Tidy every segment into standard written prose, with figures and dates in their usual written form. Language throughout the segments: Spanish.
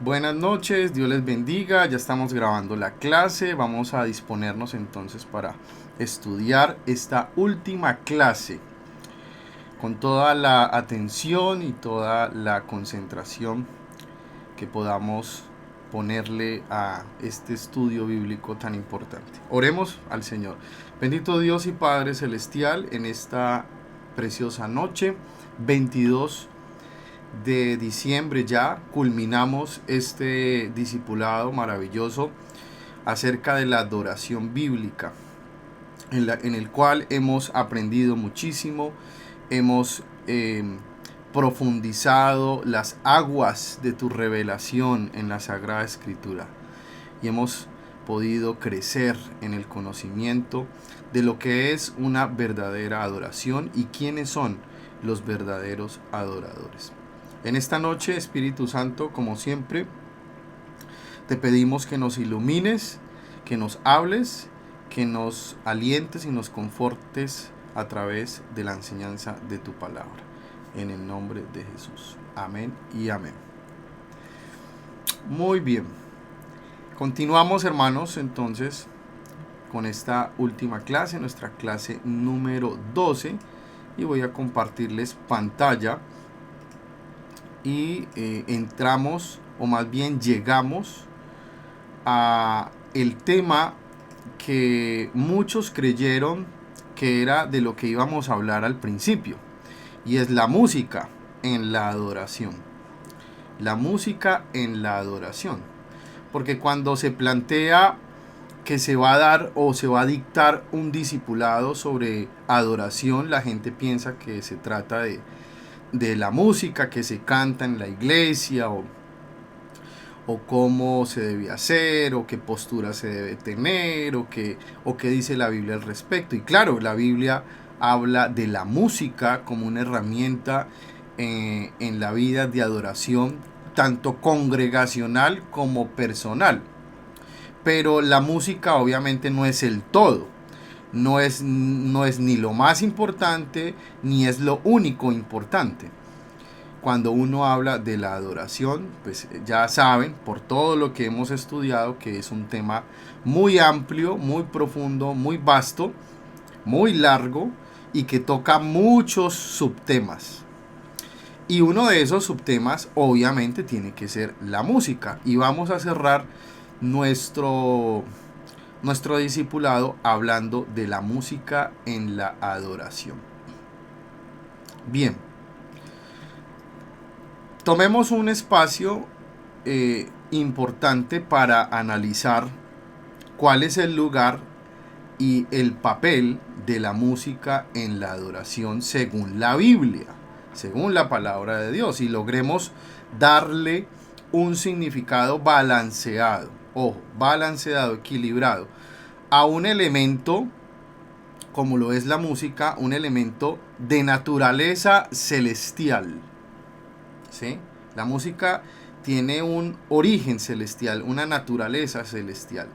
Buenas noches, Dios les bendiga, ya estamos grabando la clase, vamos a disponernos entonces para estudiar esta última clase con toda la atención y toda la concentración que podamos ponerle a este estudio bíblico tan importante. Oremos al Señor. Bendito Dios y Padre Celestial, en esta preciosa noche, 22 de diciembre ya culminamos este discipulado maravilloso acerca de la adoración bíblica, en el cual hemos aprendido muchísimo, hemos profundizado las aguas de tu revelación en la Sagrada Escritura y hemos podido crecer en el conocimiento de lo que es una verdadera adoración y quiénes son los verdaderos adoradores. En esta noche, Espíritu Santo, como siempre, te pedimos que nos ilumines, que nos hables, que nos alientes y nos confortes a través de la enseñanza de tu palabra. En el nombre de Jesús. Amén y amén. Muy bien. Continuamos, hermanos, entonces, con esta última clase, nuestra clase número 12. Y voy a compartirles pantalla. Y entramos, o más bien llegamos a el tema que muchos creyeron que era de lo que íbamos a hablar al principio, y es la música en la adoración. La música en la adoración. Porque cuando se plantea que se va a dar o se va a dictar un discipulado sobre adoración, la gente piensa que se trata de la música que se canta en la iglesia o cómo se debe hacer o qué postura se debe tener o qué dice la Biblia al respecto. Y claro, la Biblia habla de la música como una herramienta en la vida de adoración, tanto congregacional como personal. Pero la música obviamente no es el todo. No es ni lo más importante ni es lo único importante. Cuando uno habla de la adoración, pues ya saben por todo lo que hemos estudiado que es un tema muy amplio, muy profundo, muy vasto, muy largo y que toca muchos subtemas. Y uno de esos subtemas obviamente tiene que ser la música. Y vamos a cerrar nuestro discipulado hablando de la música en la adoración. Bien, tomemos un espacio importante para analizar cuál es el lugar y el papel de la música en la adoración según la Biblia, según la palabra de Dios, y logremos darle un significado balanceado, ojo, balanceado, equilibrado, a un elemento como lo es la música, un elemento de naturaleza celestial. ¿Sí? La música tiene un origen celestial, una naturaleza celestial.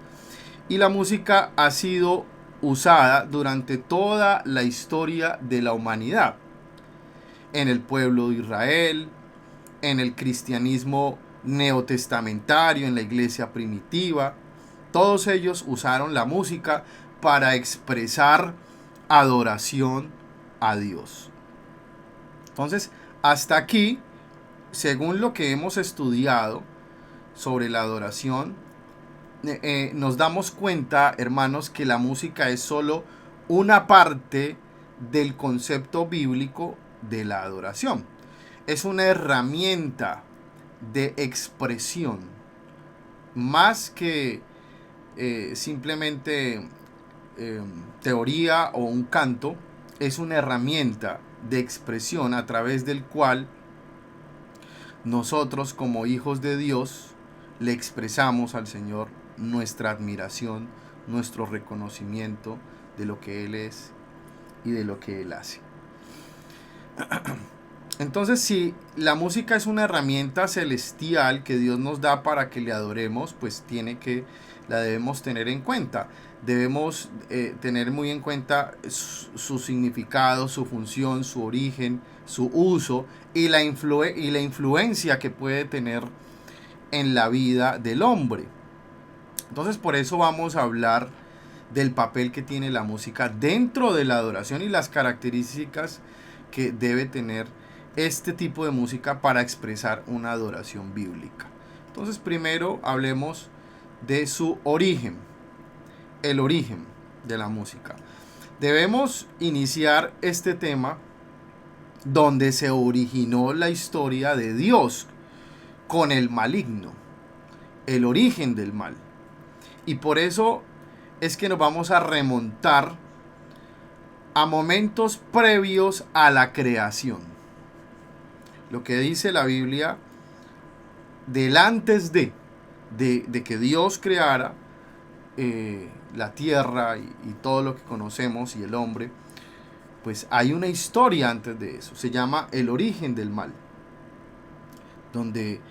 Y la música ha sido usada durante toda la historia de la humanidad. En el pueblo de Israel, en el cristianismo neotestamentario, en la iglesia primitiva. Todos ellos usaron la música para expresar adoración a Dios. Entonces, hasta aquí, según lo que hemos estudiado sobre la adoración, nos damos cuenta, hermanos, que la música es solo una parte del concepto bíblico de la adoración. Es una herramienta de expresión, más que simplemente teoría o un canto. Es una herramienta de expresión a través del cual nosotros como hijos de Dios le expresamos al Señor nuestra admiración, nuestro reconocimiento de lo que Él es y de lo que Él hace. Entonces, si la música es una herramienta celestial que Dios nos da para que le adoremos, pues la debemos tener en cuenta. Debemos tener muy en cuenta su significado, su función, su origen, su uso y la influencia que puede tener en la vida del hombre. Entonces por eso vamos a hablar del papel que tiene la música dentro de la adoración y las características que debe tener este tipo de música para expresar una adoración bíblica. Entonces primero hablemos de su origen, el origen de la música. Debemos iniciar este tema donde se originó la historia de Dios con el maligno, el origen del mal. Y por eso es que nos vamos a remontar a momentos previos a la creación. Lo que dice la Biblia del antes de que Dios creara la tierra y todo lo que conocemos y el hombre, pues hay una historia antes de eso. Se llama el origen del mal, donde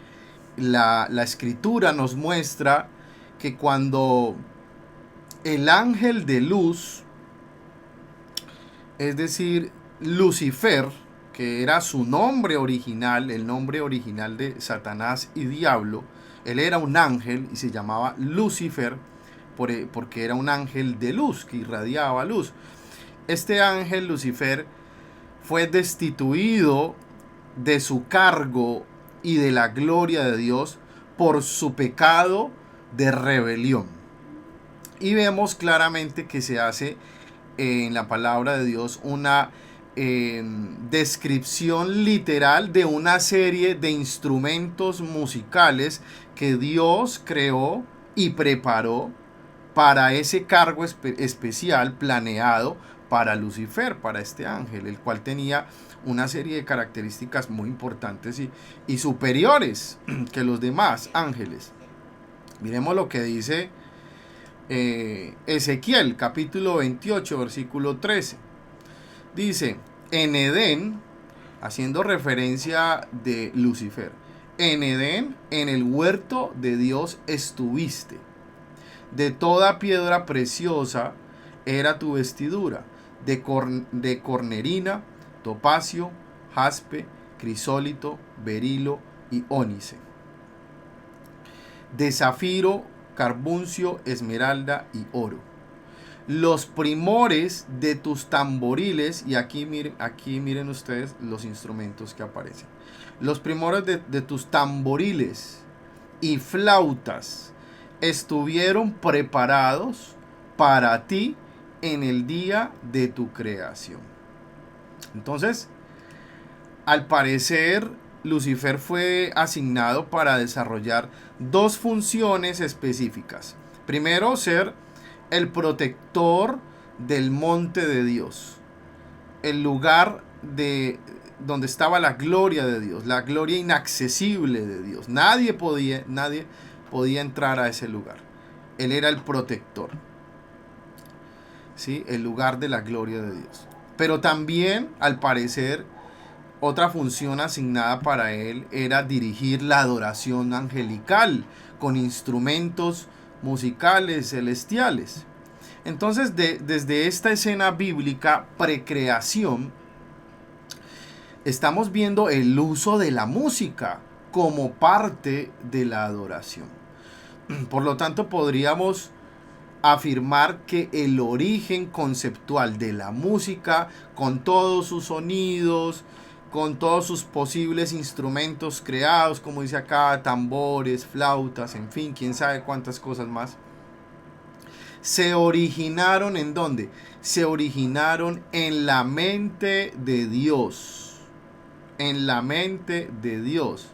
la escritura nos muestra que cuando el ángel de luz, es decir, Lucifer, que era su nombre original, el nombre original de Satanás y Diablo, él era un ángel y se llamaba Lucifer porque era un ángel de luz que irradiaba luz. Este ángel Lucifer fue destituido de su cargo y de la gloria de Dios por su pecado de rebelión. Y vemos claramente que se hace en la palabra de Dios una descripción literal de una serie de instrumentos musicales que Dios creó y preparó para ese cargo especial planeado para Lucifer, para este ángel, el cual tenía una serie de características muy importantes y superiores que los demás ángeles. Miremos lo que dice Ezequiel capítulo 28 versículo 13. Dice: en Edén, haciendo referencia de Lucifer, en Edén, en el huerto de Dios estuviste. De toda piedra preciosa era tu vestidura, de cornerina, topacio, jaspe, crisólito, berilo y ónice, de zafiro, carbuncio, esmeralda y oro. Los primores de tus tamboriles, y aquí miren ustedes los instrumentos que aparecen. Los primores de tus tamboriles y flautas estuvieron preparados para ti en el día de tu creación. Entonces, al parecer, Lucifer fue asignado para desarrollar dos funciones específicas. Primero, ser el protector del monte de Dios, el lugar donde estaba la gloria de Dios, la gloria inaccesible de Dios. Nadie podía entrar a ese lugar. Él era el protector, ¿sí? El lugar de la gloria de Dios. Pero también, al parecer, otra función asignada para él era dirigir la adoración angelical con instrumentos musicales celestiales. Entonces, desde esta escena bíblica precreación, estamos viendo el uso de la música como parte de la adoración. Por lo tanto, podríamos afirmar que el origen conceptual de la música, con todos sus sonidos, con todos sus posibles instrumentos creados, como dice acá, tambores, flautas, en fin, quién sabe cuántas cosas más, se originaron ¿en dónde? Se originaron en la mente de Dios. En la mente de Dios.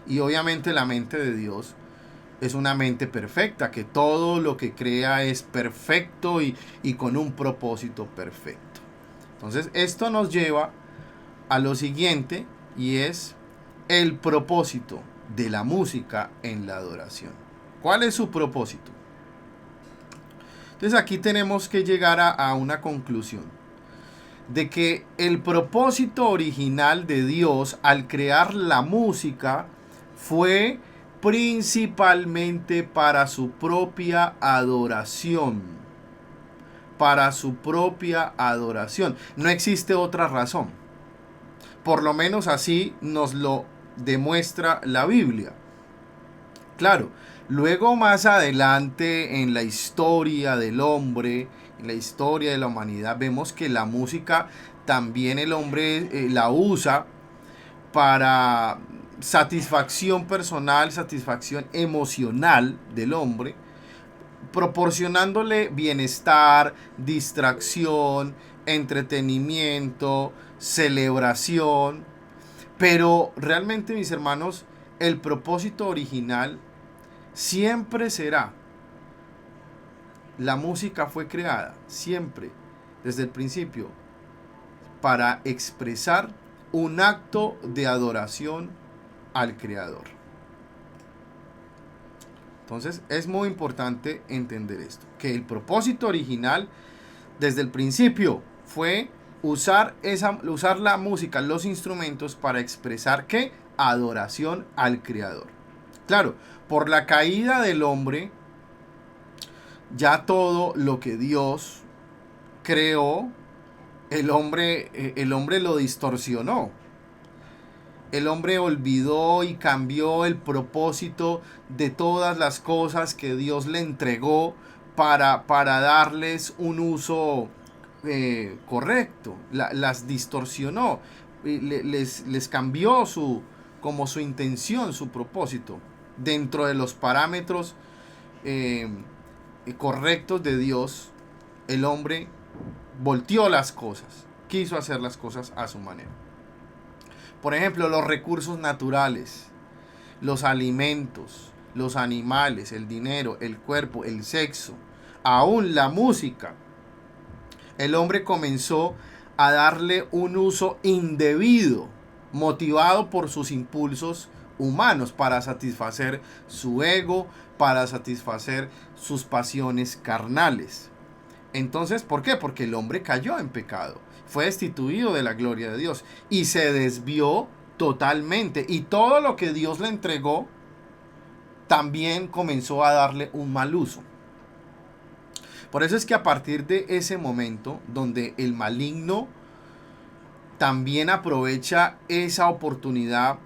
Y obviamente la mente de Dios es una mente perfecta, que todo lo que crea es perfecto y con un propósito perfecto. Entonces esto nos lleva a lo siguiente, y es el propósito de la música en la adoración. ¿Cuál es su propósito? Entonces aquí tenemos que llegar a una conclusión de que el propósito original de Dios al crear la música fue principalmente para su propia adoración. Para su propia adoración. No existe otra razón. Por lo menos así nos lo demuestra la Biblia. Claro, luego más adelante en la historia del hombre, en la historia de la humanidad, vemos que la música también el hombre la usa para satisfacción personal, satisfacción emocional del hombre, proporcionándole bienestar, distracción, entretenimiento, celebración. Pero realmente, mis hermanos, el propósito original siempre será, la música fue creada, siempre, desde el principio, para expresar un acto de adoración al Creador. Entonces es muy importante entender esto, que el propósito original desde el principio fue usar la música, los instrumentos para expresar ¿qué? Adoración al Creador. Claro, por la caída del hombre, ya todo lo que Dios creó, el hombre lo distorsionó. El hombre olvidó y cambió el propósito de todas las cosas que Dios le entregó para darles un uso correcto. Las distorsionó, les cambió como su intención, su propósito, dentro de los parámetros eh, correctos de Dios. El hombre volteó las cosas, quiso hacer las cosas a su manera. Por ejemplo, los recursos naturales, los alimentos, los animales, el dinero, el cuerpo, el sexo, aún la música. El hombre comenzó a darle un uso indebido, motivado por sus impulsos humanos para satisfacer su ego, para satisfacer sus pasiones carnales. Entonces, ¿por qué? Porque el hombre cayó en pecado, fue destituido de la gloria de Dios y se desvió totalmente. Y todo lo que Dios le entregó también comenzó a darle un mal uso. Por eso es que a partir de ese momento, donde el maligno también aprovecha esa oportunidad,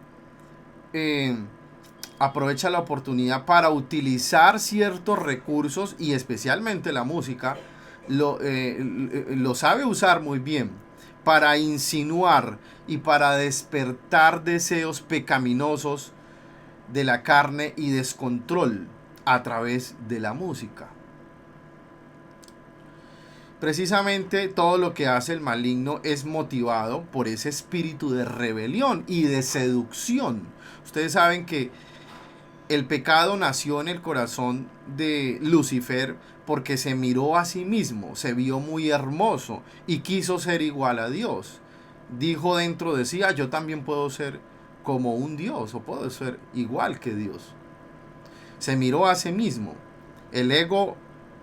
aprovecha la oportunidad para utilizar ciertos recursos y especialmente la música, lo sabe usar muy bien para insinuar y para despertar deseos pecaminosos de la carne y descontrol a través de la música. Precisamente todo lo que hace el maligno es motivado por ese espíritu de rebelión y de seducción. Ustedes saben que el pecado nació en el corazón de Lucifer porque se miró a sí mismo, se vio muy hermoso y quiso ser igual a Dios. Dijo dentro de sí, yo también puedo ser como un Dios o puedo ser igual que Dios. Se miró a sí mismo. El ego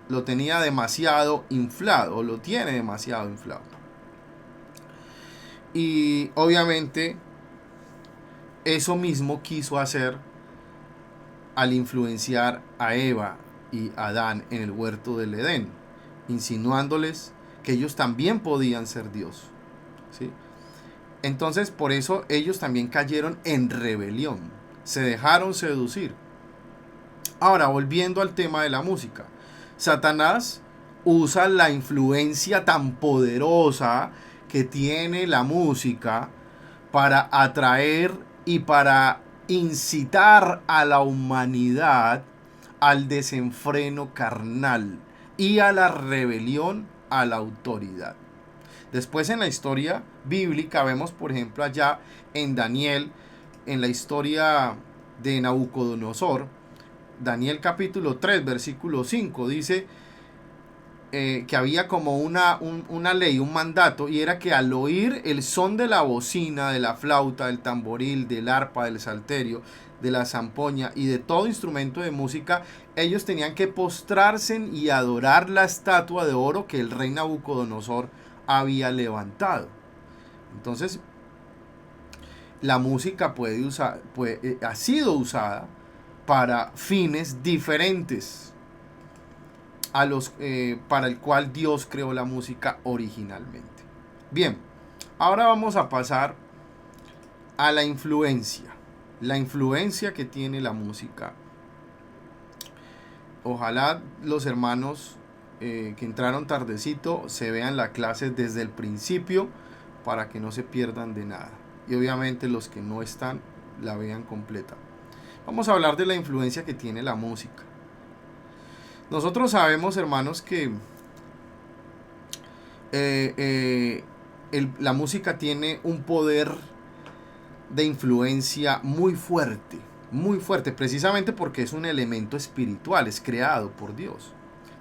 lo tenía demasiado inflado, o lo tiene demasiado inflado. Y obviamente eso mismo quiso hacer al influenciar a Eva y Adán en el huerto del Edén, insinuándoles que ellos también podían ser Dios, ¿sí? Entonces, por eso ellos también cayeron en rebelión, se dejaron seducir. Ahora, volviendo al tema de la música, Satanás usa la influencia tan poderosa que tiene la música para atraer y para incitar a la humanidad al desenfreno carnal y a la rebelión a la autoridad. Después en la historia bíblica vemos, por ejemplo, allá en Daniel, en la historia de Nabucodonosor, Daniel capítulo 3, versículo 5, dice que había como una ley, un mandato, y era que al oír el son de la bocina, de la flauta, del tamboril, del arpa, del salterio, de la zampoña y de todo instrumento de música, ellos tenían que postrarse y adorar la estatua de oro que el rey Nabucodonosor había levantado. Entonces, la música ha sido usada para fines diferentes para el cual Dios creó la música originalmente. Bien, ahora vamos a pasar a la influencia que tiene la música Ojalá los hermanos que entraron tardecito se vean la clase desde el principio para que no se pierdan de nada. Y obviamente los que no están la vean completa. Vamos a hablar de la influencia que tiene la música. Nosotros sabemos, hermanos, que la música tiene un poder de influencia muy fuerte, precisamente porque es un elemento espiritual, es creado por Dios.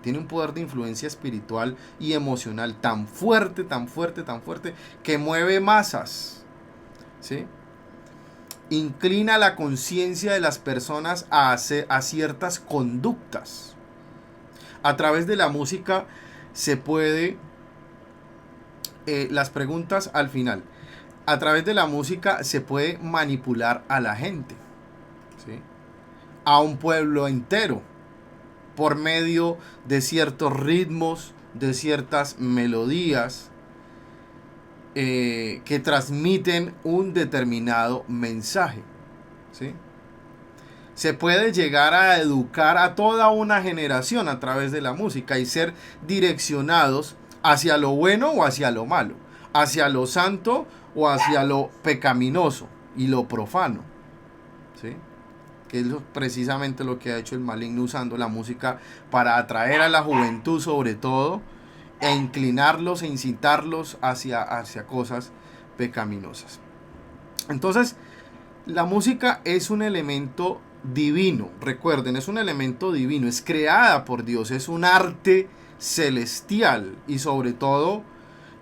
Tiene un poder de influencia espiritual y emocional tan fuerte, tan fuerte, tan fuerte, que mueve masas, ¿sí? Inclina la conciencia de las personas a ciertas conductas. A través de la música se puede, las preguntas al final, a través de la música se puede manipular a la gente, ¿sí? A un pueblo entero, por medio de ciertos ritmos, de ciertas melodías que transmiten un determinado mensaje, ¿sí? Se puede llegar a educar a toda una generación a través de la música y ser direccionados hacia lo bueno o hacia lo malo, hacia lo santo o hacia lo pecaminoso y lo profano, ¿sí? Que es precisamente lo que ha hecho el maligno, usando la música para atraer a la juventud sobre todo, e inclinarlos e incitarlos hacia cosas pecaminosas. Entonces, la música es un elemento divino, recuerden, es un elemento divino, es creada por Dios, es un arte celestial, y sobre todo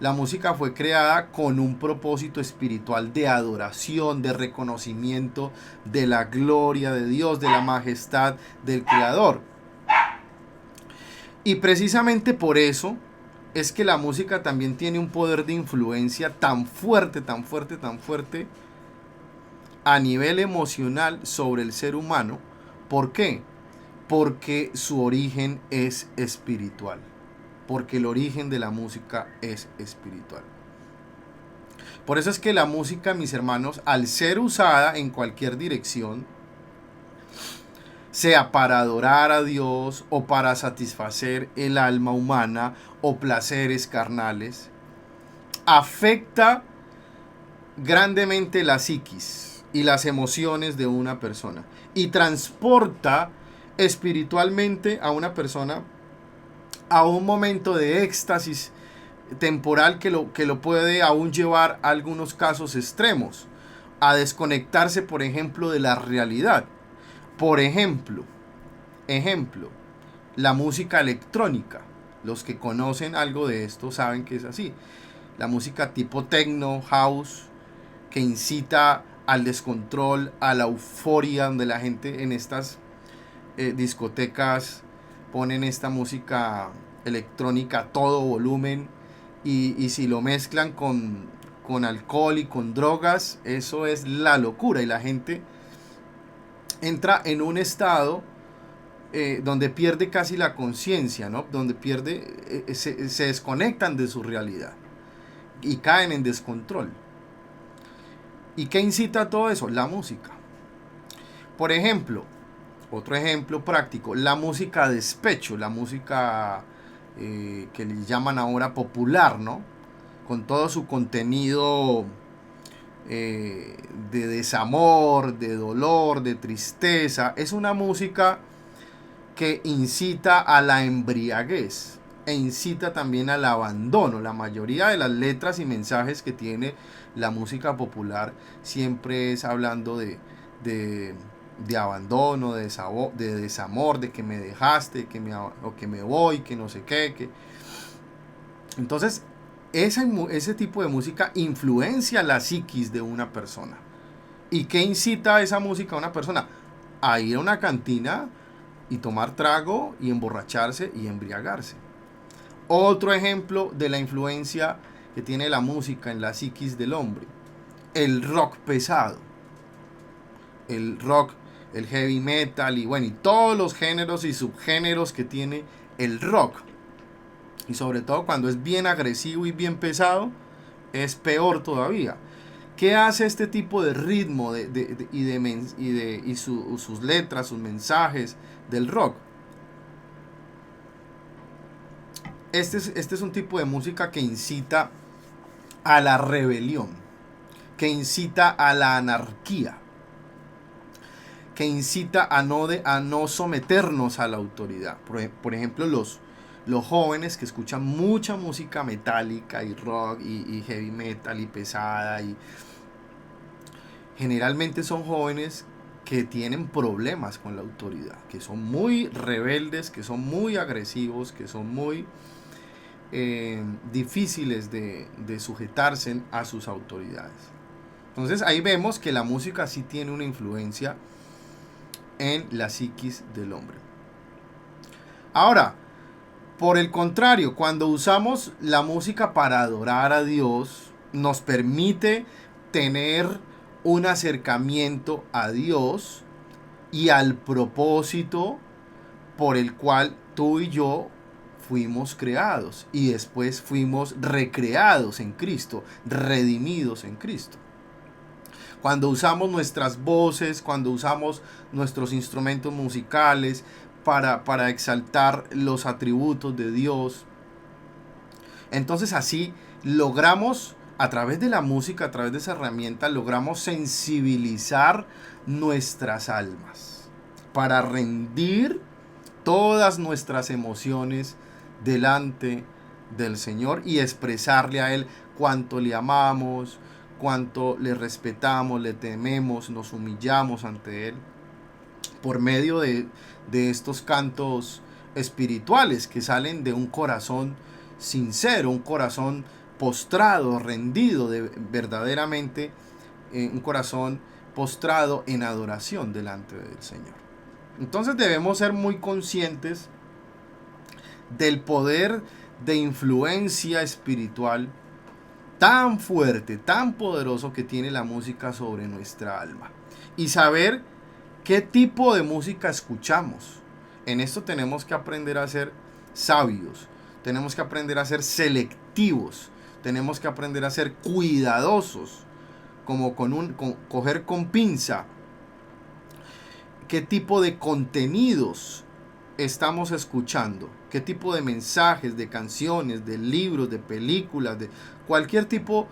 la música fue creada con un propósito espiritual de adoración, de reconocimiento de la gloria de Dios, de la majestad del Creador. Y precisamente por eso es que la música también tiene un poder de influencia tan fuerte, tan fuerte, tan fuerte a nivel emocional sobre el ser humano. ¿Por qué? Porque su origen es espiritual. Porque el origen de la música es espiritual. Por eso es que la música, mis hermanos, al ser usada en cualquier dirección, sea para adorar a Dios o para satisfacer el alma humana o placeres carnales, afecta grandemente la psiquis y las emociones de una persona y transporta espiritualmente a una persona a un momento de éxtasis temporal que lo puede aún llevar a algunos casos extremos, a desconectarse, por ejemplo, de la realidad. Por ejemplo, la música electrónica. Los que conocen algo de esto saben que es así. La música tipo techno, house, que incita al descontrol, a la euforia, donde la gente en estas discotecas ponen esta música electrónica a todo volumen, y si lo mezclan con alcohol y con drogas, eso es la locura, y la gente entra en un estado donde pierde casi la conciencia, ¿no? Donde se desconectan de su realidad y caen en descontrol. ¿Y qué incita a todo eso? La música. Por ejemplo, otro ejemplo práctico, la música de despecho, la música que le llaman ahora popular, ¿no? Con todo su contenido de desamor, de dolor, de tristeza. Es una música que incita a la embriaguez e incita también al abandono. La mayoría de las letras y mensajes que tiene la música popular siempre es hablando de abandono, de desamor, de que me dejaste, o que me voy, que no sé qué. Entonces, ese tipo de música influencia la psiquis de una persona. ¿Y qué incita esa música a una persona? A ir a una cantina y tomar trago y emborracharse y embriagarse. Otro ejemplo de la influencia que tiene la música en la psiquis del hombre: el rock pesado, el rock, el heavy metal y todos los géneros y subgéneros que tiene el rock. Y sobre todo cuando es bien agresivo y bien pesado, es peor todavía. ¿Qué hace este tipo de ritmo y sus letras, sus mensajes del rock? Este es un tipo de música que incita a la rebelión, que incita a la anarquía, que incita a no someternos a la autoridad. Por ejemplo, los jóvenes que escuchan mucha música metálica y rock y heavy metal y pesada, y generalmente son jóvenes que tienen problemas con la autoridad, que son muy rebeldes, que son muy agresivos, que son muy difíciles de sujetarse a sus autoridades. Entonces ahí vemos que la música sí tiene una influencia en la psiquis del hombre. Ahora, por el contrario, cuando usamos la música para adorar a Dios, nos permite tener un acercamiento a Dios y al propósito por el cual tú y yo fuimos creados y después fuimos recreados en Cristo, redimidos en Cristo. Cuando usamos nuestras voces, cuando usamos nuestros instrumentos musicales para exaltar los atributos de Dios, entonces así logramos, a través de la música, a través de esa herramienta, logramos sensibilizar nuestras almas para rendir todas nuestras emociones delante del Señor y expresarle a Él cuánto le amamos, cuánto le respetamos, le tememos, nos humillamos ante Él por medio de estos cantos espirituales que salen de un corazón sincero, un corazón postrado, rendido, verdaderamente un corazón postrado en adoración delante del Señor. Entonces debemos ser muy conscientes del poder de influencia espiritual tan fuerte, tan poderoso que tiene la música sobre nuestra alma. Y saber qué tipo de música escuchamos. En esto tenemos que aprender a ser sabios, tenemos que aprender a ser selectivos, tenemos que aprender a ser cuidadosos, como coger con pinza qué tipo de contenidos estamos escuchando, qué tipo de mensajes, de canciones, de libros, de películas, de cualquier tipo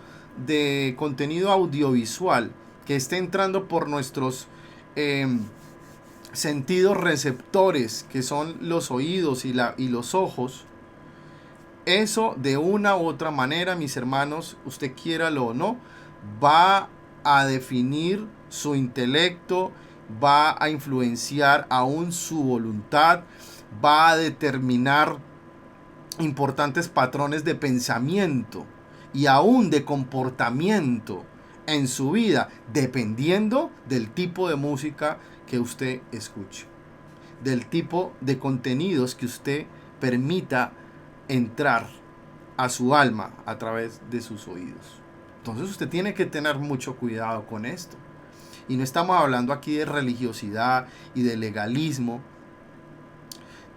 de contenido audiovisual que esté entrando por nuestros sentidos receptores, que son los oídos y los ojos. Eso de una u otra manera, mis hermanos, usted quiéralo o no, va a definir su intelecto, va a influenciar aún su voluntad, va a determinar importantes patrones de pensamiento y aún de comportamiento en su vida, dependiendo del tipo de música que usted escuche, del tipo de contenidos que usted permita entrar a su alma a través de sus oídos. Entonces usted tiene que tener mucho cuidado con esto. Y no estamos hablando aquí de religiosidad y de legalismo,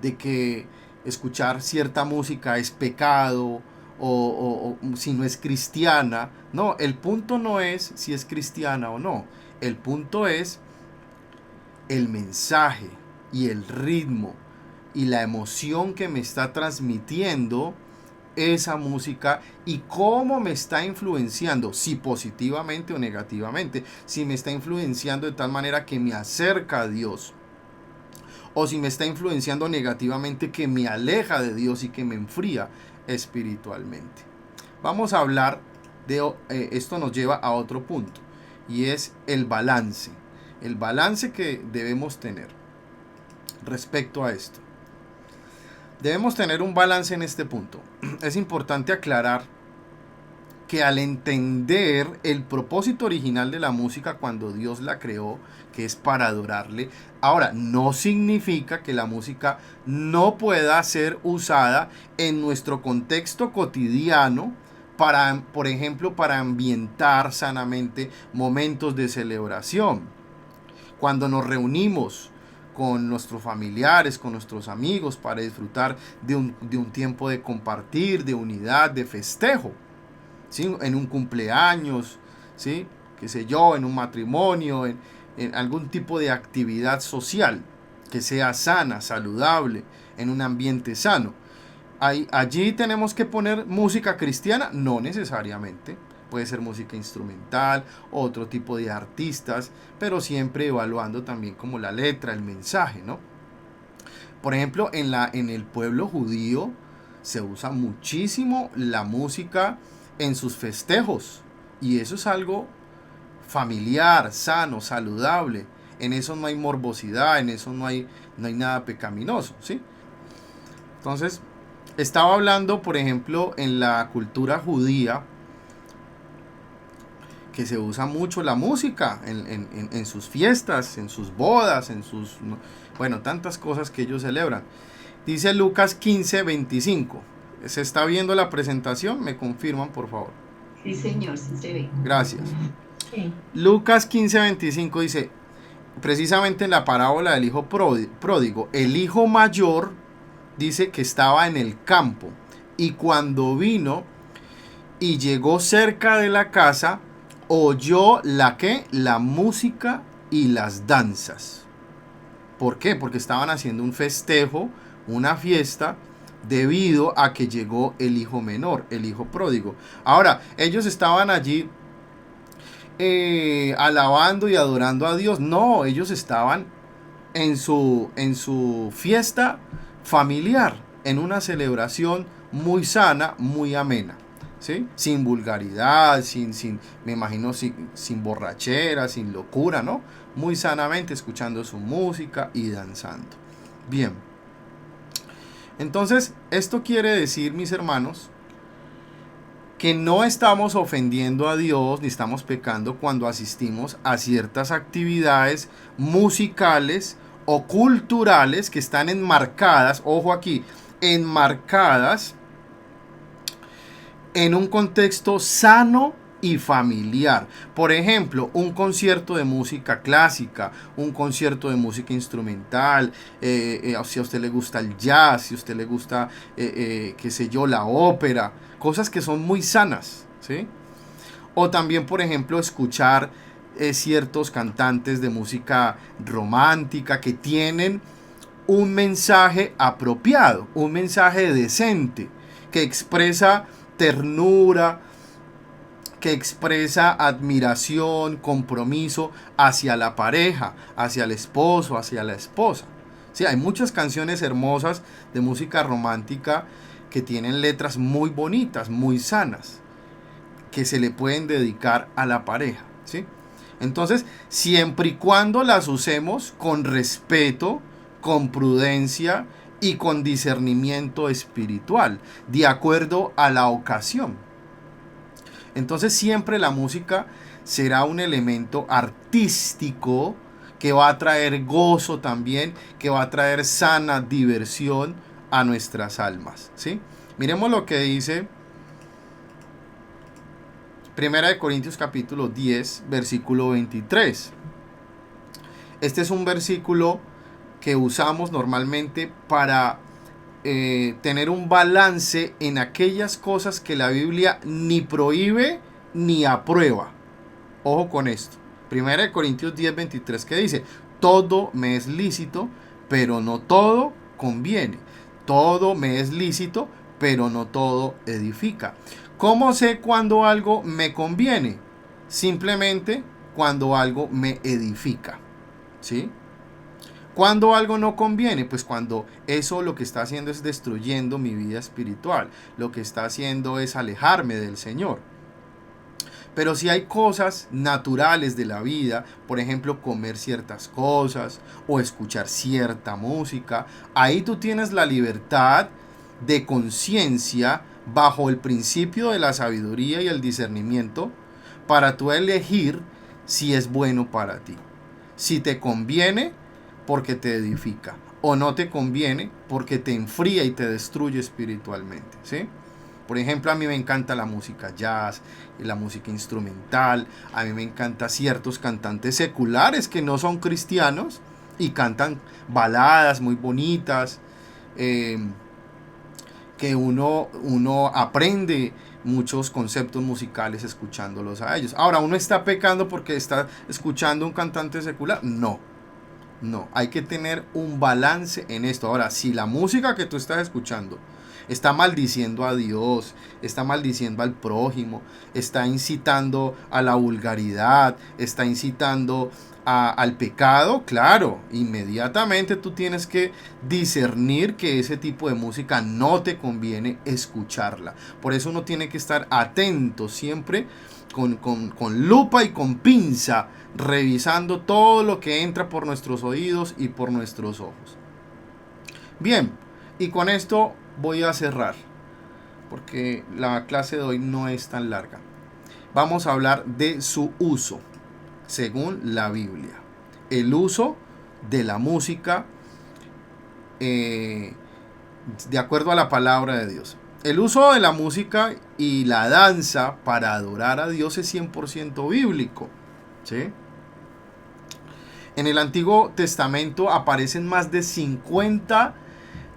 de que escuchar cierta música es pecado o si no es cristiana. No, el punto no es si es cristiana o no. El punto es el mensaje y el ritmo y la emoción que me está transmitiendo esa música y cómo me está influenciando, si positivamente o negativamente, si me está influenciando de tal manera que me acerca a Dios, o si me está influenciando negativamente que me aleja de Dios y que me enfría espiritualmente. Vamos a hablar de esto, nos lleva a otro punto, y es el balance que debemos tener respecto a esto. Debemos tener un balance en este punto. Es importante aclarar que al entender el propósito original de la música cuando Dios la creó, que es para adorarle, ahora no significa que la música no pueda ser usada en nuestro contexto cotidiano para, por ejemplo, para ambientar sanamente momentos de celebración. Cuando nos reunimos con nuestros familiares, con nuestros amigos, para disfrutar de un tiempo de compartir, de unidad, de festejo, ¿sí? En un cumpleaños, ¿sí? Qué sé yo, en un matrimonio, en algún tipo de actividad social que sea sana, saludable, en un ambiente sano. Allí tenemos que poner música cristiana, no necesariamente. Puede ser música instrumental, otro tipo de artistas, pero siempre evaluando también como la letra, el mensaje, ¿no? Por ejemplo, en el pueblo judío se usa muchísimo la música en sus festejos. Y eso es algo familiar, sano, saludable. En eso no hay morbosidad, en eso no hay nada pecaminoso, ¿sí? Entonces, estaba hablando, por ejemplo, en la cultura judía, que se usa mucho la música en sus fiestas, en sus bodas, bueno, tantas cosas que ellos celebran. Dice Lucas 15:25. ¿Se está viendo la presentación? Me confirman, por favor. Sí, señor, sí se ve. Gracias. Sí. Lucas 15:25 dice, precisamente en la parábola del hijo pródigo, el hijo mayor dice que estaba en el campo y cuando vino y llegó cerca de la casa, oyó la música y las danzas. ¿Por qué? Porque estaban haciendo un festejo, una fiesta, debido a que llegó el hijo menor, el hijo pródigo. Ahora, ellos estaban allí alabando y adorando a Dios. No, ellos estaban en su fiesta familiar, en una celebración muy sana, muy amena, ¿sí? Sin vulgaridad, me imagino, sin borrachera, sin locura, ¿no? Muy sanamente escuchando su música y danzando. Bien. Entonces, esto quiere decir, mis hermanos, que no estamos ofendiendo a Dios ni estamos pecando cuando asistimos a ciertas actividades musicales o culturales que están enmarcadas, ojo aquí, enmarcadas en un contexto sano y familiar. Por ejemplo, un concierto de música clásica, un concierto de música instrumental, si a usted le gusta el jazz, si a usted le gusta, qué sé yo, la ópera, cosas que son muy sanas, ¿sí? O también, por ejemplo, escuchar ciertos cantantes de música romántica que tienen un mensaje apropiado, un mensaje decente, que expresa ternura, que expresa admiración, compromiso hacia la pareja, hacia el esposo, hacia la esposa. Sí, hay muchas canciones hermosas de música romántica que tienen letras muy bonitas, muy sanas, que se le pueden dedicar a la pareja, ¿sí? Entonces, siempre y cuando las usemos con respeto, con prudencia y con discernimiento espiritual, de acuerdo a la ocasión. Entonces siempre la música será un elemento artístico que va a traer gozo también, que va a traer sana diversión a nuestras almas, ¿sí? Miremos lo que dice Primera de Corintios capítulo 10, versículo 23. Este es un versículo que usamos normalmente para tener un balance en aquellas cosas que la Biblia ni prohíbe ni aprueba. Ojo con esto. Primera de Corintios 10:23 que dice, todo me es lícito, pero no todo conviene. Todo me es lícito, pero no todo edifica. ¿Cómo sé cuando algo me conviene? Simplemente cuando algo me edifica. ¿Sí? Cuando algo no conviene, pues cuando eso lo que está haciendo es destruyendo mi vida espiritual, lo que está haciendo es alejarme del Señor. Pero si hay cosas naturales de la vida, por ejemplo, comer ciertas cosas o escuchar cierta música, ahí tú tienes la libertad de conciencia bajo el principio de la sabiduría y el discernimiento para tú elegir si es bueno para ti. Si te conviene, porque te edifica, o no te conviene porque te enfría y te destruye espiritualmente, ¿sí? Por ejemplo, a mí me encanta la música jazz, la música instrumental, a mí me encanta ciertos cantantes seculares que no son cristianos y cantan baladas muy bonitas, que uno aprende muchos conceptos musicales escuchándolos a ellos. Ahora, ¿uno está pecando porque está escuchando un cantante secular? No. No, hay que tener un balance en esto. Ahora, si la música que tú estás escuchando está maldiciendo a Dios, está maldiciendo al prójimo, está incitando a la vulgaridad, está incitando al pecado, claro, inmediatamente tú tienes que discernir que ese tipo de música no te conviene escucharla. Por eso uno tiene que estar atento siempre con lupa y con pinza, revisando todo lo que entra por nuestros oídos y por nuestros ojos. Bien, y con esto voy a cerrar, porque la clase de hoy no es tan larga. Vamos a hablar de su uso, según la Biblia. El uso de la música de acuerdo a la palabra de Dios. El uso de la música y la danza para adorar a Dios es 100% bíblico. ¿Sí? En el Antiguo Testamento aparecen más de 50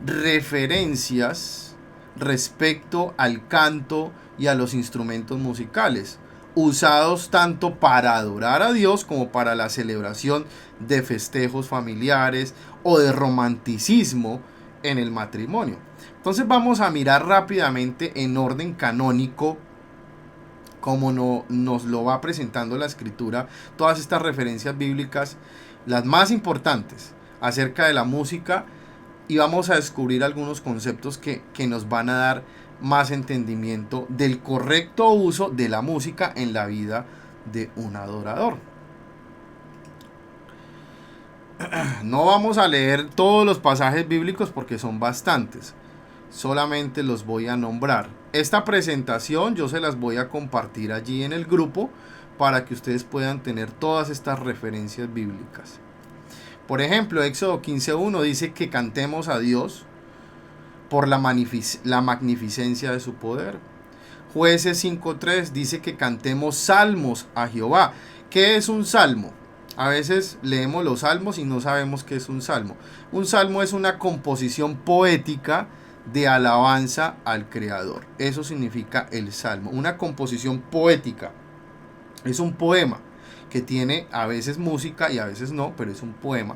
referencias respecto al canto y a los instrumentos musicales, usados tanto para adorar a Dios como para la celebración de festejos familiares o de romanticismo en el matrimonio. Entonces vamos a mirar rápidamente en orden canónico, como nos lo va presentando la escritura, todas estas referencias bíblicas, las más importantes acerca de la música, y vamos a descubrir algunos conceptos que nos van a dar más entendimiento del correcto uso de la música en la vida de un adorador. No vamos a leer todos los pasajes bíblicos porque son bastantes, solamente los voy a nombrar. Esta presentación yo se las voy a compartir allí en el grupo para que ustedes puedan tener todas estas referencias bíblicas. Por ejemplo, Éxodo 15:1 dice que cantemos a Dios por la magnificencia de su poder. Jueces 5:3 dice que cantemos salmos a Jehová. ¿Qué es un salmo? A veces leemos los salmos y no sabemos qué es un salmo. Un salmo es una composición poética de alabanza al Creador. Eso significa el salmo, una composición poética. Es un poema que tiene a veces música y a veces no, pero es un poema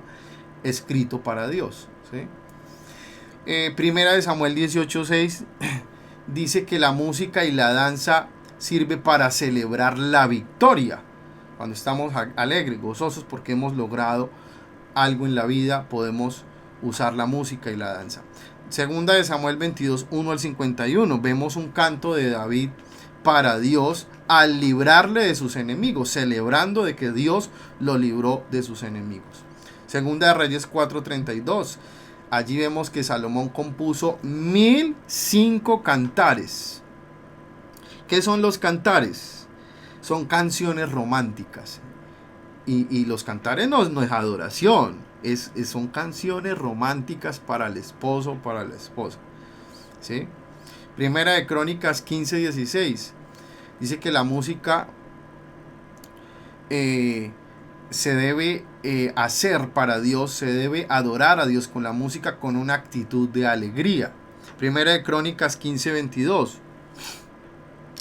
escrito para Dios, ¿sí? Primera de Samuel 18:6 dice que la música y la danza sirve para celebrar la victoria. Cuando estamos alegres, gozosos porque hemos logrado algo en la vida, podemos usar la música y la danza. Segunda de Samuel 22:1 al 51, vemos un canto de David para Dios al librarle de sus enemigos, celebrando de que Dios lo libró de sus enemigos. Segunda de Reyes 4:32, allí vemos que Salomón compuso 1005 cantares. ¿Qué son los cantares? Son canciones románticas. Y los cantares no es adoración, son canciones románticas para el esposo, para la esposa, ¿sí? Primera de Crónicas 15:16 dice que la música se debe hacer para Dios, se debe adorar a Dios con la música con una actitud de alegría. Primera de Crónicas 15:22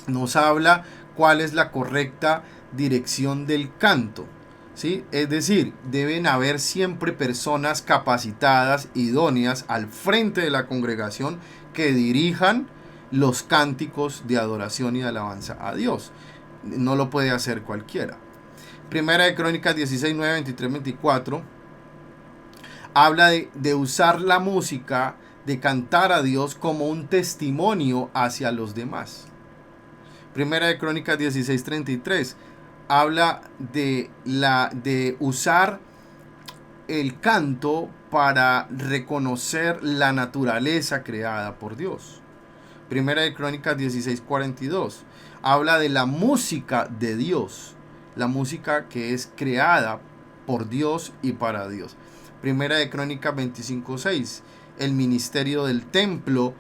nos habla cuál es la correcta dirección del canto, ¿sí? Es decir, deben haber siempre personas capacitadas, idóneas al frente de la congregación que dirijan los cánticos de adoración y de alabanza a Dios. No lo puede hacer cualquiera. Primera de Crónicas 16:9, 23, 24 habla de usar la música, de cantar a Dios como un testimonio hacia los demás. Primera de Crónicas 16:33 habla de usar el canto para reconocer la naturaleza creada por Dios. Primera de Crónicas 16:42 habla de la música de Dios, la música que es creada por Dios y para Dios. Primera de Crónicas 25:6 el ministerio del templo,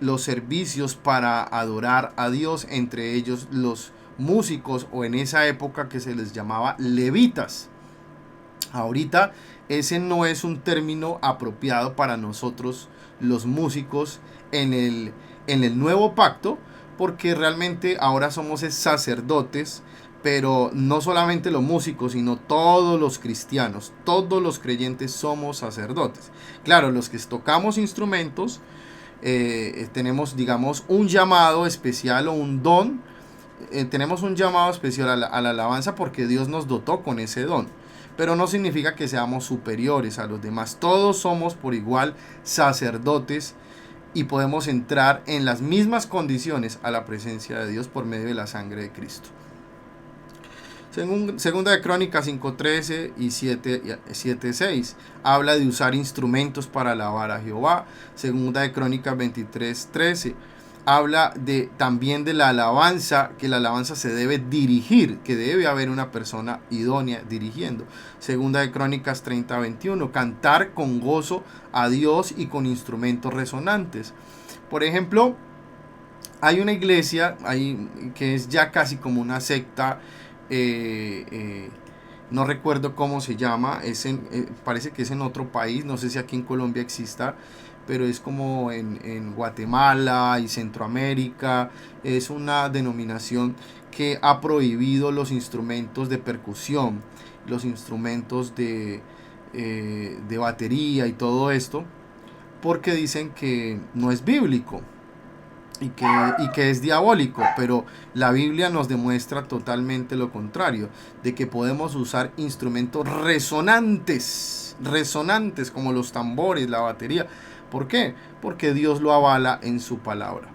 los servicios para adorar a Dios, entre ellos los músicos, o en esa época que se les llamaba levitas. Ahorita ese no es un término apropiado para nosotros los músicos en el nuevo pacto, porque realmente ahora somos sacerdotes, pero no solamente los músicos, sino todos los cristianos, todos los creyentes somos sacerdotes. Claro, los que tocamos instrumentos, tenemos, digamos, un llamado especial o un don. Tenemos un llamado especial a la alabanza porque Dios nos dotó con ese don, pero no significa que seamos superiores a los demás. Todos somos por igual sacerdotes y podemos entrar en las mismas condiciones a la presencia de Dios por medio de la sangre de Cristo. Segunda de Crónicas 5:13 y 7:6 habla de usar instrumentos para alabar a Jehová. Segunda de Crónicas 23:13 habla también de la alabanza, que la alabanza se debe dirigir, que debe haber una persona idónea dirigiendo. Segunda de Crónicas 30:21, cantar con gozo a Dios y con instrumentos resonantes. Por ejemplo, hay una iglesia que es ya casi como una secta, no recuerdo cómo se llama, parece que es en otro país, no sé si aquí en Colombia exista, pero es como en Guatemala y Centroamérica. Es una denominación que ha prohibido los instrumentos de percusión, los instrumentos de batería y todo esto, porque dicen que no es bíblico y que es diabólico, pero la Biblia nos demuestra totalmente lo contrario, de que podemos usar instrumentos resonantes como los tambores, la batería. ¿Por qué? Porque Dios lo avala en su palabra.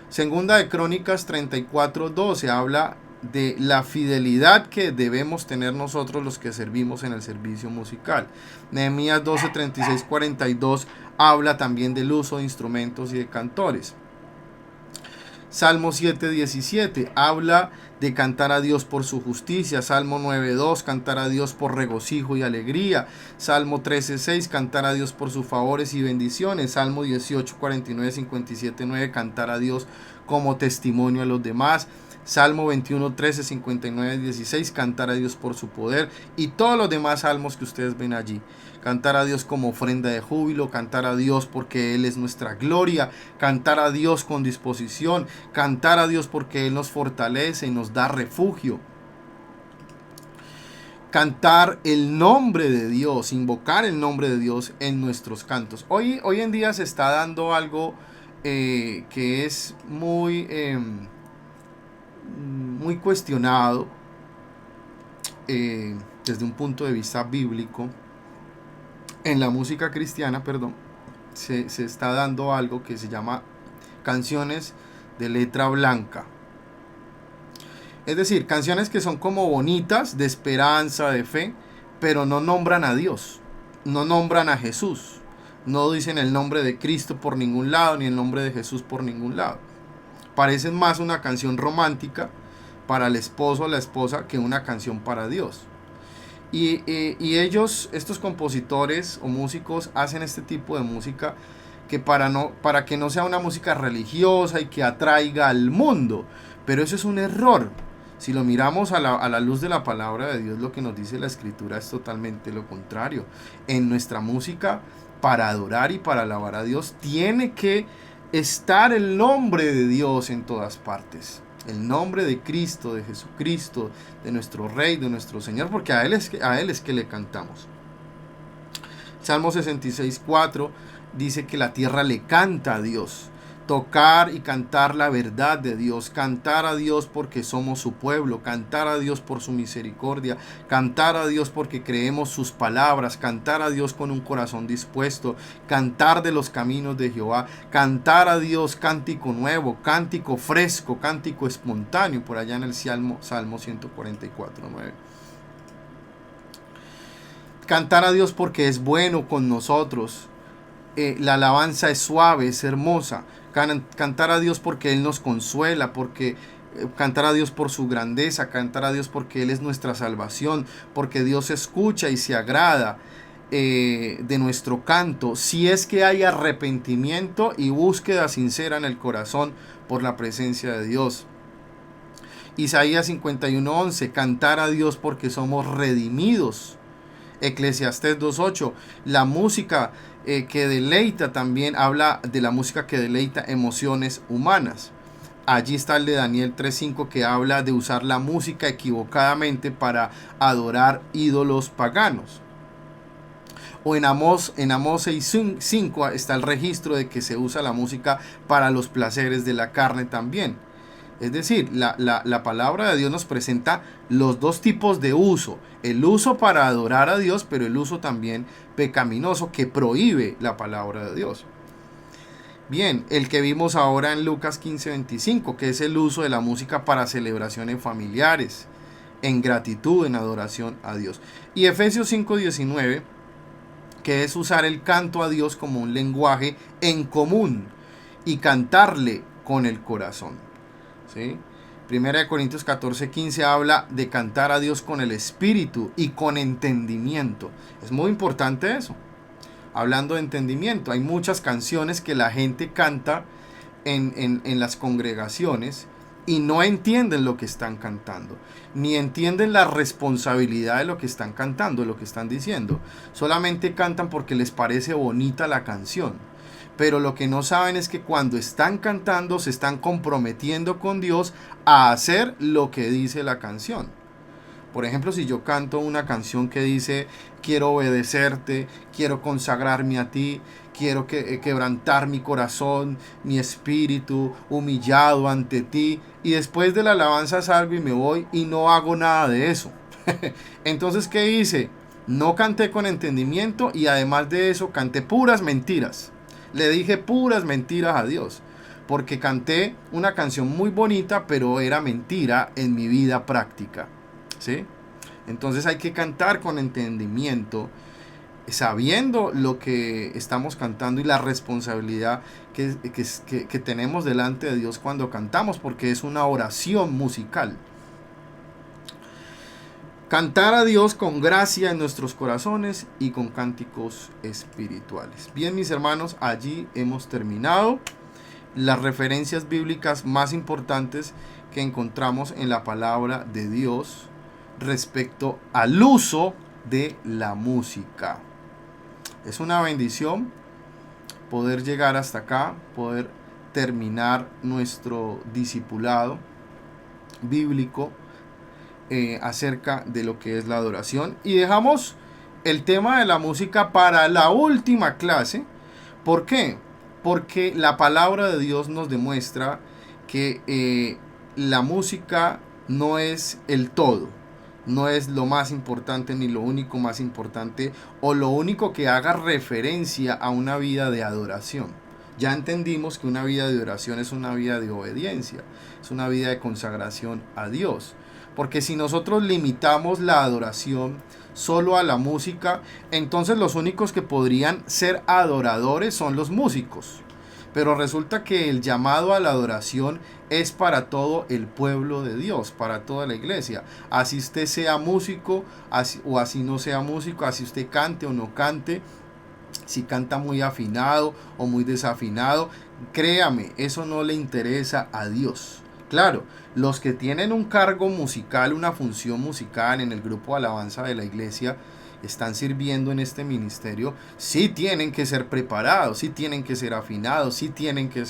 Segunda de Crónicas 34:12 habla de la fidelidad que debemos tener nosotros los que servimos en el servicio musical. Nehemías 12:36-42 habla también del uso de instrumentos y de cantores. Salmo 7:17 habla de cantar a Dios por su justicia. Salmo 9:2 cantar a Dios por regocijo y alegría. Salmo 13:6 cantar a Dios por sus favores y bendiciones. Salmo 18:49-57:9 cantar a Dios como testimonio a los demás. Salmo 21:13-59-16 cantar a Dios por su poder, y todos los demás salmos que ustedes ven allí. Cantar a Dios como ofrenda de júbilo, cantar a Dios porque Él es nuestra gloria, cantar a Dios con disposición, cantar a Dios porque Él nos fortalece y nos da refugio. Cantar el nombre de Dios, invocar el nombre de Dios en nuestros cantos. Hoy en día se está dando algo que es muy cuestionado desde un punto de vista bíblico. En la música cristiana, se está dando algo que se llama canciones de letra blanca. Es decir, canciones que son como bonitas, de esperanza, de fe, pero no nombran a Dios, no nombran a Jesús, no dicen el nombre de Cristo por ningún lado, ni el nombre de Jesús por ningún lado. Parecen más una canción romántica para el esposo o la esposa que una canción para Dios. Y ellos, estos compositores o músicos, hacen este tipo de música que para que no sea una música religiosa y que atraiga al mundo. Pero eso es un error. Si lo miramos a la luz de la palabra de Dios, lo que nos dice la Escritura es totalmente lo contrario. En nuestra música, para adorar y para alabar a Dios, tiene que estar el nombre de Dios en todas partes. El nombre de Cristo, de Jesucristo, de nuestro Rey, de nuestro Señor, porque a Él es que le cantamos. Salmo 66:4 dice que la tierra le canta a Dios. Tocar y cantar la verdad de Dios, cantar a Dios porque somos su pueblo, cantar a Dios por su misericordia, cantar a Dios porque creemos sus palabras, cantar a Dios con un corazón dispuesto, cantar de los caminos de Jehová, cantar a Dios cántico nuevo, cántico fresco, cántico espontáneo, por allá en el Salmo 144:9. Cantar a Dios porque es bueno con nosotros. La alabanza es suave, es hermosa. Cantar a Dios porque Él nos consuela, cantar a Dios por su grandeza, cantar a Dios porque Él es nuestra salvación, porque Dios escucha y se agrada de nuestro canto, si es que hay arrepentimiento y búsqueda sincera en el corazón por la presencia de Dios. Isaías 51:11, cantar a Dios porque somos redimidos. Eclesiastés 2:8, la música que deleita, también habla de la música que deleita emociones humanas. Allí está el de Daniel 3:5 que habla de usar la música equivocadamente para adorar ídolos paganos. O en Amós 6:5 está el registro de que se usa la música para los placeres de la carne también. Es decir, la palabra de Dios nos presenta los dos tipos de uso. El uso para adorar a Dios, pero el uso también pecaminoso que prohíbe la palabra de Dios. Bien, el que vimos ahora en Lucas 15:25, que es el uso de la música para celebraciones familiares, en gratitud, en adoración a Dios. Y Efesios 5:19, que es usar el canto a Dios como un lenguaje en común y cantarle con el corazón. ¿Sí? Primera de Corintios 14:15 habla de cantar a Dios con el espíritu y con entendimiento. Es muy importante eso. Hablando de entendimiento, hay muchas canciones que la gente canta en las congregaciones y no entienden lo que están cantando, ni entienden la responsabilidad de lo que están cantando, de lo que están diciendo. Solamente cantan porque les parece bonita la canción. Pero lo que no saben es que cuando están cantando se están comprometiendo con Dios a hacer lo que dice la canción. Por ejemplo, si yo canto una canción que dice quiero obedecerte, quiero consagrarme a ti, quiero quebrantar mi corazón, mi espíritu, humillado ante ti, y después de la alabanza salgo y me voy y no hago nada de eso. Entonces, ¿qué hice? No canté con entendimiento y además de eso canté puras mentiras. Le dije puras mentiras a Dios, porque canté una canción muy bonita, pero era mentira en mi vida práctica. ¿Sí? Entonces hay que cantar con entendimiento, sabiendo lo que estamos cantando y la responsabilidad que tenemos delante de Dios cuando cantamos, porque es una oración musical. Cantar a Dios con gracia en nuestros corazones y con cánticos espirituales. Bien, mis hermanos, allí hemos terminado las referencias bíblicas más importantes que encontramos en la palabra de Dios respecto al uso de la música. Es una bendición poder llegar hasta acá, poder terminar nuestro discipulado bíblico acerca de lo que es la adoración, y dejamos el tema de la música para la última clase. ¿Por qué? Porque la palabra de Dios nos demuestra que la música no es el todo, no es lo más importante ni lo único más importante o lo único que haga referencia a una vida de adoración. Ya entendimos que una vida de adoración es una vida de obediencia, es una vida de consagración a Dios. Porque si nosotros limitamos la adoración solo a la música, entonces los únicos que podrían ser adoradores son los músicos. Pero resulta que el llamado a la adoración es para todo el pueblo de Dios, para toda la iglesia. Así usted sea músico o así no sea músico, así usted cante o no cante, si canta muy afinado o muy desafinado, créame, eso no le interesa a Dios. Claro, los que tienen un cargo musical, una función musical en el grupo de alabanza de la iglesia, están sirviendo en este ministerio, sí tienen que ser preparados, sí tienen que ser afinados, sí tienen que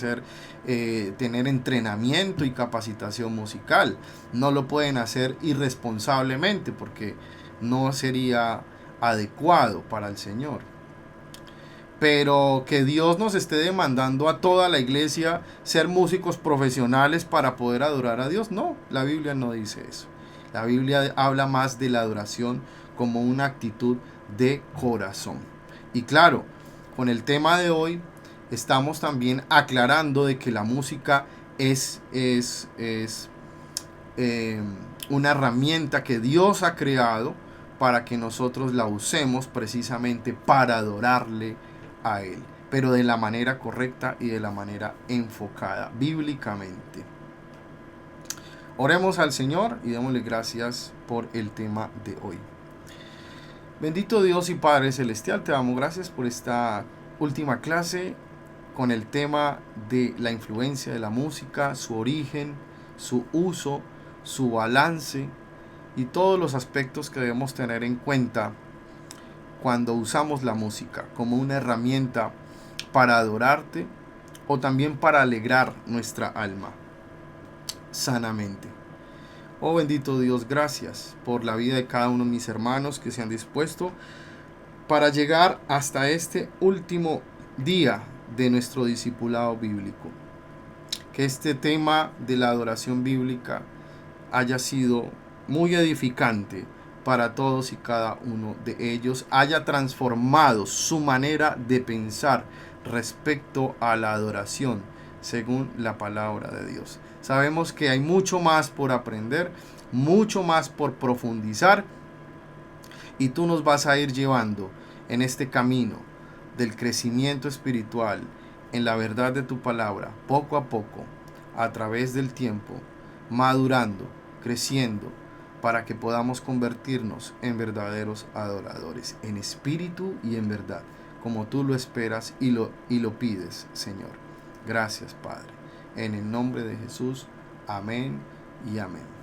tener entrenamiento y capacitación musical. No lo pueden hacer irresponsablemente porque no sería adecuado para el Señor. Pero que Dios nos esté demandando a toda la iglesia ser músicos profesionales para poder adorar a Dios, no, la Biblia no dice eso. La Biblia habla más de la adoración como una actitud de corazón. Y claro, con el tema de hoy estamos también aclarando de que la música es una herramienta que Dios ha creado para que nosotros la usemos precisamente para adorarle a Él, pero de la manera correcta y de la manera enfocada bíblicamente. Oremos al Señor y démosle gracias por el tema de hoy. Bendito Dios y Padre Celestial, te damos gracias por esta última clase con el tema de la influencia de la música, su origen, su uso, su balance y todos los aspectos que debemos tener en cuenta cuando usamos la música como una herramienta para adorarte o también para alegrar nuestra alma. sanamente. Oh bendito Dios, gracias por la vida de cada uno de mis hermanos que se han dispuesto para llegar hasta este último día de nuestro discipulado bíblico. Que este tema de la adoración bíblica haya sido muy edificante para todos y cada uno de ellos, haya transformado su manera de pensar respecto a la adoración según la palabra de Dios. Sabemos que hay mucho más por aprender, mucho más por profundizar, y tú nos vas a ir llevando en este camino del crecimiento espiritual, en la verdad de tu palabra, poco a poco, a través del tiempo, madurando, creciendo, para que podamos convertirnos en verdaderos adoradores, en espíritu y en verdad, como tú lo esperas y lo pides, Señor. Gracias, Padre. En el nombre de Jesús, amén y amén.